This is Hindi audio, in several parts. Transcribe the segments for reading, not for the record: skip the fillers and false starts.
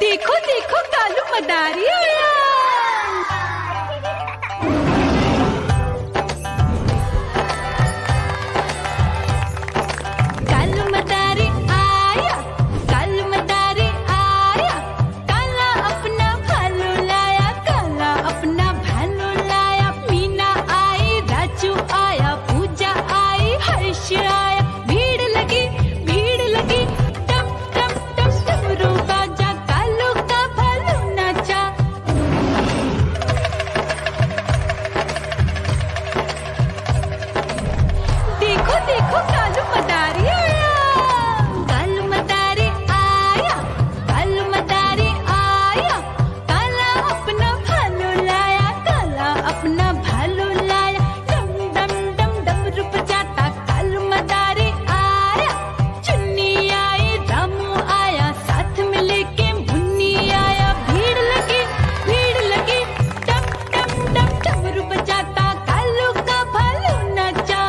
देखो देखो कालू मदारी आया। कालू मदारी आया, कालू मदारी आया। काला अपना भालू लाया, काला अपना भालू लाया। मीना आई, राजू आया, पूजा आई, हर्ष आया। भीड़ लगी, भीड़ लगी। टम टम टम डमरू बाजा, कालू का भालू नाचा। देखो देखो कालू मदारी आया, कालू मदारी आया, कालू मदारी आया। काला अपना भालू लाया, काला अपना भालू लाया। डम डम डम डमरू बजाता कालू मदारी आया। चुन्नी आई, रामू आया, साथ में लेके मुन्नी आया। भीड़ लगी, भीड़ लगी। डम डम डम डमरू बजाता कालू का भालू नाचा।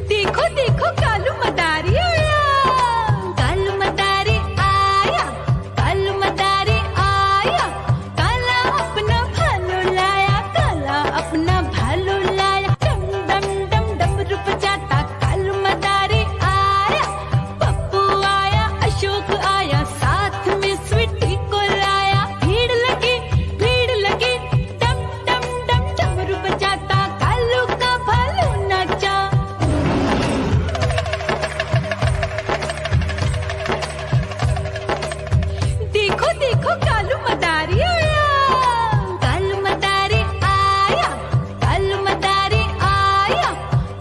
देखो देखो कालू मदारी आया, कालू मदारी आया, कालू मदारी आया। काला अपना भालू लाया, काला अपना भालू लाया। डम डम डम डमरू बजाता कालू मदारी आया। पप्पू आया, अशोक आया, साथ में स्वीटी को लाया। भीड़ लगी, भीड़ लगी। डम डम डम डमरू बजाता कालू का भालू नाचा। देखो देखो कालू मदारी आया, कालू मदारी आया, कालू मदारी आया।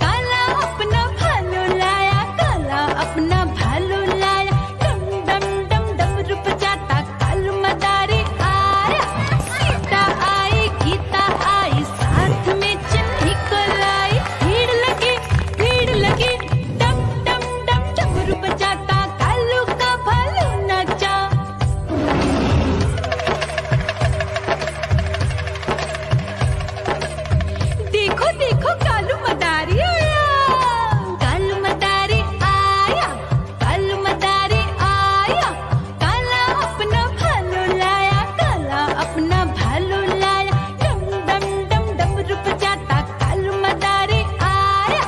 काला अपना भालू लाया, काला अपना भालू लाया। डम डम डम डमरू बजाता कालू मदारी आया। सीता आई, गीता आई, साथ में चन्नी को लाई। भीड़ लगी, भीड़ लगी। डम डम डम डमरू बजाता कालू का भालू नाचा। देखो देखो कालू मदारी आया, कालू मदारी आया, कालू मदारी आया। काला अपना भालू लाया, काला अपना भालू लाया। डम डम डम डमरू बजाता कालू मदारी आया।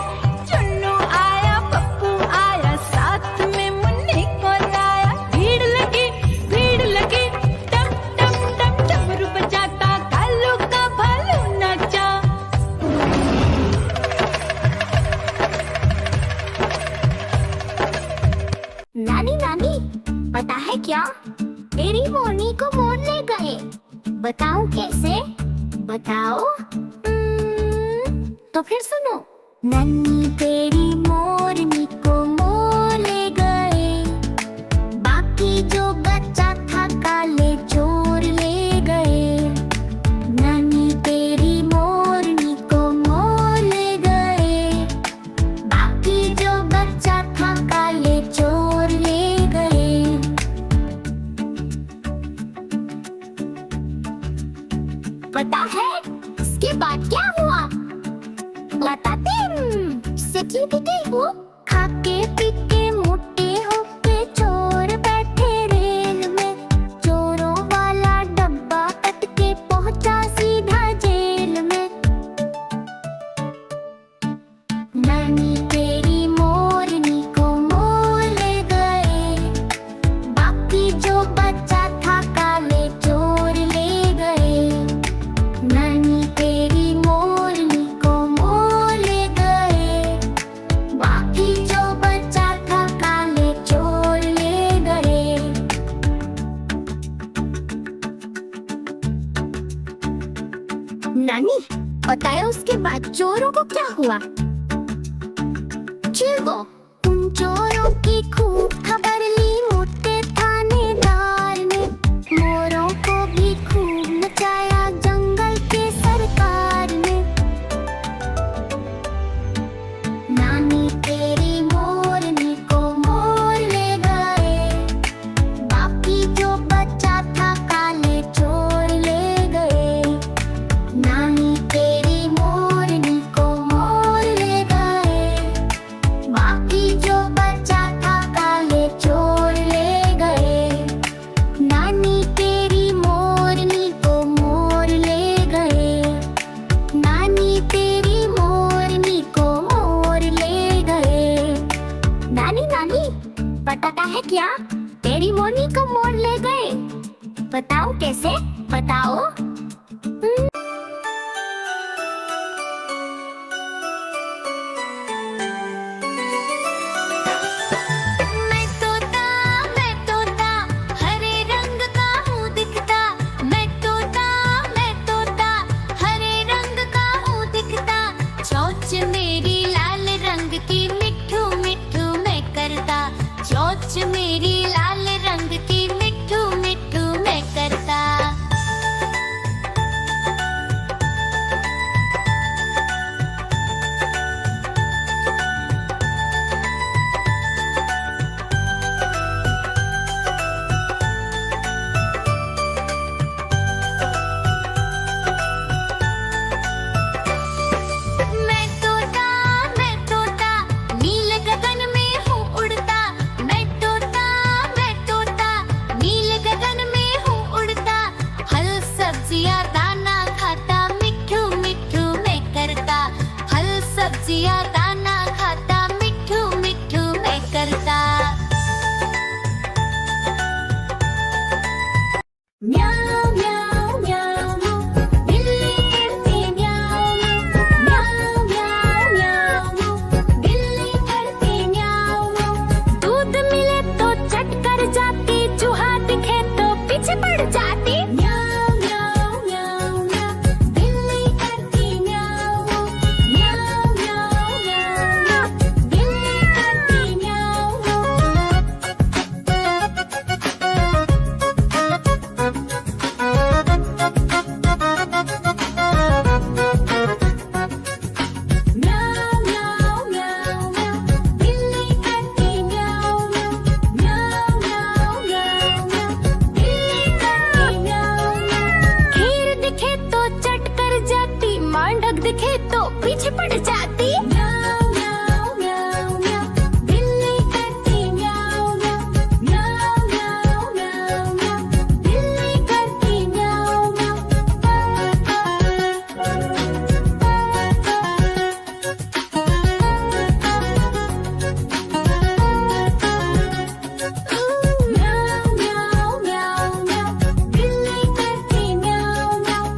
चुन्नू आया, पप्पू आया, साथ में मुन्नी को लाया। भीड़ लगी, भीड़ लगी। डम डम डम डमरू बजाता कालू का भालू नाचा। नानी नानी, पता है क्या? मेरी मोरनी को मोर ले गए। बताओ कैसे? बताओ। तो फिर सुनो। नन्ही तेरी मोरनी को मोर ले गए। बाकी जो बच्चा था काले चोर ले गए। नन्ही तेरी मोरनी को मोर ले गए। बाकी जो बच्चा था काले चोर ले गए। पता है इसके बाद क्या हुआ? बताते हैं। सिटी बिटी वो खाके पीके मोटे होके चोर बैठे रेल में। चोरों वाला डब्बा अटके पहुंचा सीधा जेल में। नानी तेरी मोरनी को मोर ले गए। बाकी जो बच्चा था काले चोर ले गए। नानी तेरी मोरनी को मोर ले गए। बाकी जो बच्चा था काले चोर ले गए। नानी, बताया उसके बाद चोरों को क्या हुआ? चिल्को उन चोरों की खूब खबर ली मोटे थानेदार ने। मोरों को भी खूब नचाया जंगल के सरकार ने। नानी तेरी मोरनी को मोर ले गए। बाकी जो बच्चा था काले चोर ले गए। नानी तेरी मोरनी को मोर ले गए। पता है क्या, तेरी मोरनी को मोर ले गए। बताओ कैसे, बताओ। मैं तोता हरे रंग का हूँ दिखता। मैं तोता हरे रंग का हूँ दिखता। चोंच मेरी लाल रंग की मिट्ठू मिट्ठू मैं करता। चोंच मेरी लाल रंग की मिट्ठू मिट्ठू मैं करता। मैं तोता नील गगन में हूँ उड़ता। मैं तोता नील गगन में हूँ उड़ता। फल सब्जियाँ दाना खाता मिट्ठू मिट्ठू मैं करता। फल सब्जियाँ दाना खाता मिट्ठू मिट्ठू मैं करता। म्याऊं म्याऊं म्याऊं बिल्ली करती म्याऊं म्याऊं म्याऊं म्याऊं बिल्ली करती म्याऊं। दूध मिले तो चट कर जाती, चूहा दिखे तो पीछे पड़ जाती। म्याऊं म्याऊं म्याऊं म्याऊं बिल्ली करती म्याऊं म्याऊं म्याऊं म्याऊं बिल्ली करती म्याऊं। म्याऊं म्याऊं म्याऊं म्याऊं बिल्ली करती म्याऊं म्याऊं म्याऊं म्याऊं म्याऊं बिल्ली करती म्याऊं। खीर दिखे तो चट कर जाती, मांडक दिखे तो पीछे पड़ जाती। म्याऊं म्याऊं म्याऊं म्याऊं बिल्ली करती म्याऊं म्याऊं म्याऊं म्याऊं म्याऊं बिल्ली करती म्याऊं म्याऊं म्याऊं म्याऊं म्याऊं बिल्ली करती म्याऊं म्याऊं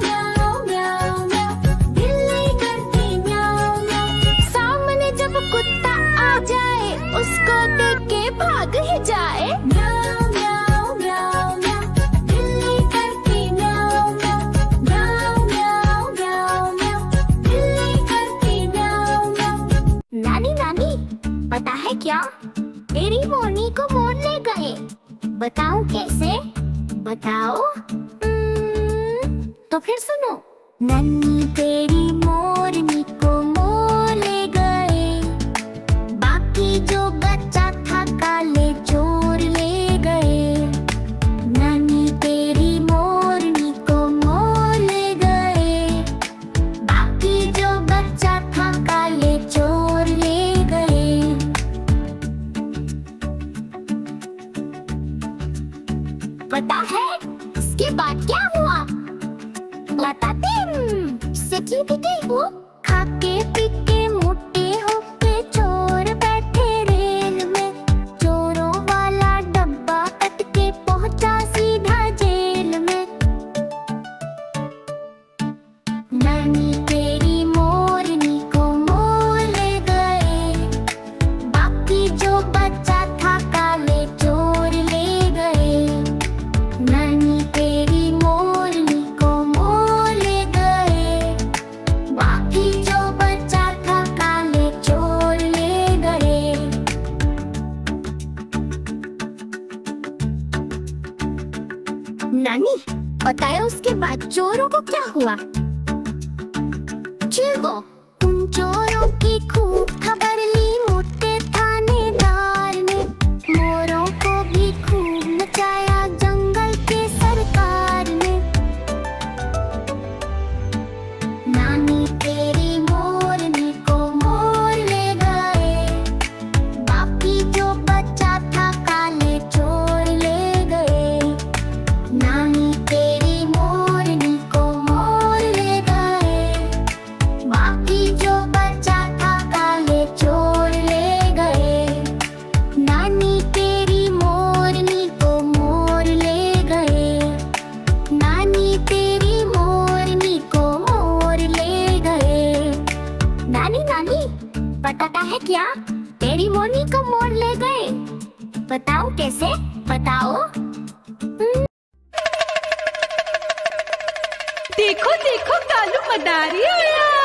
म्याऊं म्याऊं म्याऊं बिल्ली करती म्याऊं। सामने जब कुत्ता आ जाए, उसको देख के भाग ही जाए। म्याऊं म्याऊं म्याऊं म्याऊं बिल्ली करती म्याऊं म्याऊं म्याऊं म्याऊं म्याऊं बिल्ली करती म्याऊं। नानी नानी, पता है क्या, तेरी मोरनी को मोर ले गए। बताओ कैसे, बताओ। तो फिर सुनो। नन्ही तेरी मोरनी को मोर ले गए। बाकी जो बच्चा था काले चोर ले गए। नन्ही तेरी मोरनी को मोर ले गए। बाकी जो बच्चा था काले चोर ले गए। पता है इसके बाद क्या हुआ? बताते हैं। सच्ची बिगड़ी वो खाके पीके मोटे होके चोर बैठे रेल में। चोरों वाला डब्बा अटके पहुंचा सीधा जेल में। नानी तेरी मोरनी को मोर ले गए। बाकी जो बच्चा था काले चोर ले गए। नानी तेरी मोरनी को मोर ले गए। बाकी जो बच्चा था काले चोर ले गए। नानी, बताया उसके बाद चोरों को क्या हुआ? चिल्को, उन चोरों की खूब खबर ली मोटे थानेदार ने। मोरों को भी खूब नचाया जंगल के सरकार ने। नानी तेरी मोरनी को मोर ले गए। बाकी जो बच्चा था काले चोर ले गए। नानी तेरी मोरनी को मोर ले गए। बाकी बताता है क्या? तेरी मोरनी को मोर ले गए। बताओ कैसे? बताओ। देखो देखो कालू मदारी आया।